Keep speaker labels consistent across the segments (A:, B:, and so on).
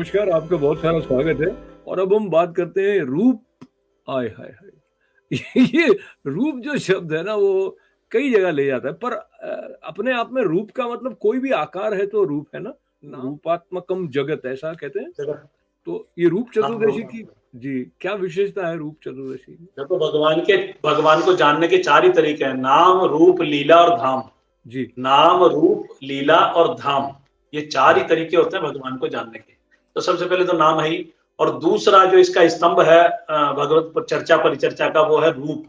A: नमस्कार, आपका बहुत सारा स्वागत है। और अब हम बात करते हैं रूप। आय हाय हाय! ये रूप जो शब्द है ना, वो कई जगह ले जाता है, पर अपने आप में रूप का मतलब कोई भी आकार है तो रूप है ना? रूपात्मकम जगत ऐसा कहते हैं।
B: जगह।
A: तो ये रूप
B: हाँ,
A: चतुर्दशी
B: हाँ।
A: की जी, क्या विशेषता है रूप चतुर्दशी की?
B: देखो, भगवान को जानने के 4 ही तरीके हैं: नाम, रूप, लीला और धाम।
A: जी,
B: नाम, रूप, लीला और धाम, ये 4 ही
A: हाँ,
B: तरीके होते हैं भगवान को जानने के। तो सबसे पहले तो नाम है ही, और दूसरा जो इसका स्तंभ है भगवत चर्चा परिचर्चा का, वो है रूप।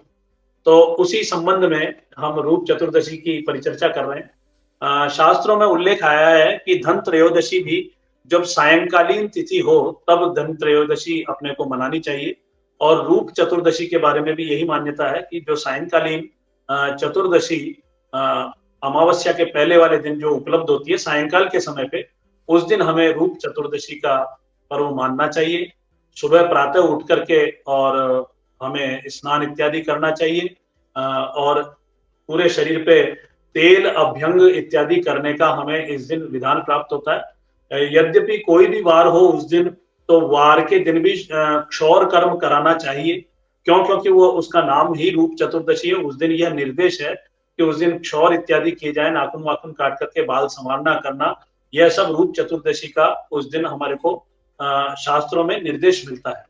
B: तो उसी संबंध में हम रूप चतुर्दशी की परिचर्चा कर रहे हैं। शास्त्रों में उल्लेख आया है कि धन त्रयोदशी भी जब सायंकालीन तिथि हो तब धन त्रयोदशी अपने को मनानी चाहिए। और रूप चतुर्दशी के बारे में भी यही मान्यता है कि जो सायंकालीन चतुर्दशी अ, अमावस्या के पहले वाले दिन जो उपलब्ध होती है सायंकाल के समय पे, उस दिन हमें रूप चतुर्दशी का पर्व मानना चाहिए। सुबह प्रातः उठ करके और हमें स्नान इत्यादि करना चाहिए, और पूरे शरीर पे तेल अभ्यंग इत्यादि करने का हमें इस दिन विधान प्राप्त होता है। यद्यपि कोई भी वार हो उस दिन, तो वार के दिन भी क्षौर कर्म कराना चाहिए। क्यों? क्योंकि वो उसका नाम ही रूप चतुर्दशी है। उस दिन यह निर्देश है कि उस दिन क्षौर इत्यादि किए जाए, नाखून वाखून काट करके बाल संवारना करना, यह सब रूप चतुर्दशी का उस दिन हमारे को शास्त्रों में निर्देश मिलता है।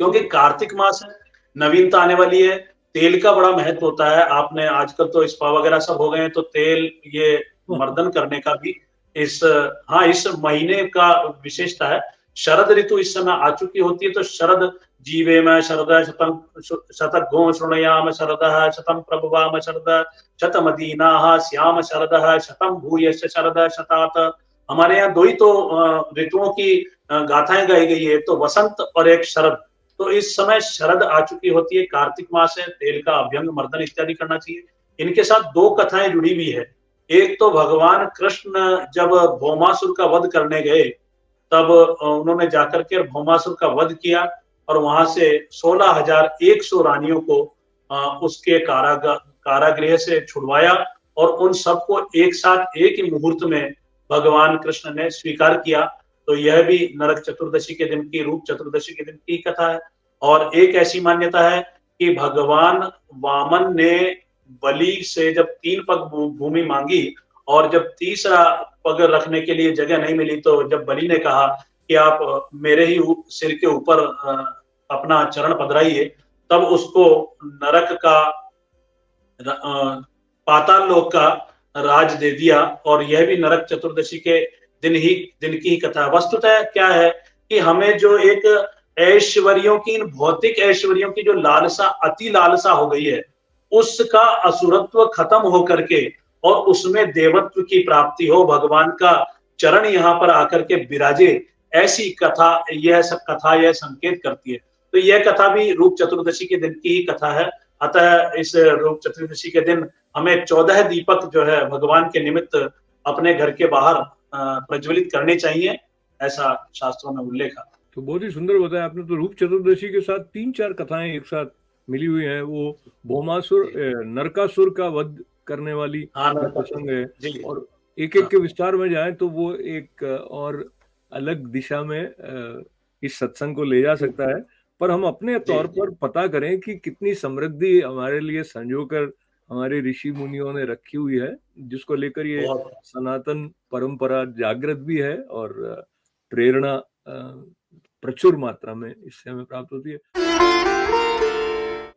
B: क्योंकि
A: तो
B: कार्तिक मास है, नवीनता आने वाली है, तेल का बड़ा महत्व होता है। आपने आजकल तो स्पा वगैरह सब हो गए हैं, तो तेल ये मर्दन करने का भी इस हाँ इस महीने का विशेषता है। शरद ऋतु इस समय आ चुकी होती है, तो शरद जीवे में शरद शतम शतघ्नो शृणुयाम शरद शतम प्रभवाम शरद शतमदीना श्याम शरद शतम भूयश्च शरद शतात। हमारे यहाँ दो ही तो ऋतुओं की गाथाएं गाई गई है, तो वसंत और एक शरद। तो इस समय शरद आ चुकी होती है, कार्तिक मास है, तेल का अभ्यंग मर्दन इत्यादि करना चाहिए। इनके साथ 2 कथाएं जुड़ी हुई है। एक तो भगवान कृष्ण जब भौमासुर का वध करने गए, तब उन्होंने जाकर के भौमासुर का वध किया, और वहां से 16,100 रानियों को उसके कारागृह से छुड़वाया, और उन सबको एक साथ एक ही मुहूर्त में भगवान कृष्ण ने स्वीकार किया। तो यह भी नरक चतुर्दशी के दिन की, रूप चतुर्दशी के दिन की कथा है। और एक ऐसी मान्यता है कि भगवान वामन ने बलि से जब 3 पग भूमि मांगी, और जब तीसरा पग रखने के लिए जगह नहीं मिली, तो जब बलि ने कहा कि आप मेरे ही सिर के ऊपर अपना चरण पधराइए, तब उसको नरक का पाताल लोक का राज दे दिया। और यह भी नरक चतुर्दशी के दिन की ही कथा है। वस्तुतः क्या है कि हमें जो एक ऐश्वर्यों की, भौतिक ऐश्वर्यों की जो लालसा, अति लालसा हो गई है, उसका असुरत्व खत्म हो करके और उसमें देवत्व की प्राप्ति हो, भगवान का चरण यहाँ पर आकर के विराजे, ऐसी कथा यह सब कथा यह संकेत करती है। तो यह कथा भी रूप चतुर्दशी के दिन की ही कथा है। अतः इस रूप चतुर्दशी के दिन हमें 14 दीपक जो है भगवान के निमित्त अपने घर के बाहर प्रज्वलित करने चाहिए, ऐसा शास्त्रों में उल्लेख है।
A: तो बहुत ही सुंदर बताया आपने। तो रूप चतुर्दशी के साथ 3-4 कथाएं एक साथ मिली हुई हैं। वो भौमासुर, नरकासुर का वध करने वाली
B: हाँ,
A: जो प्रसंग है,
B: जी।
A: और एक एक
B: हाँ,
A: के विस्तार में जाएं तो वो एक और अलग दिशा में इस सत्संग को ले जा सकता है। पर हम अपने
B: जी।
A: तौर पर पता करें कि कितनी समृद्धि हमारे लिए संजोकर हमारे ऋषि मुनियों ने रखी हुई है, जिसको लेकर ये
B: बहुत।
A: सनातन परंपरा जागृत भी है, और प्रेरणा प्रचुर मात्रा में इससे हमें प्राप्त होती है।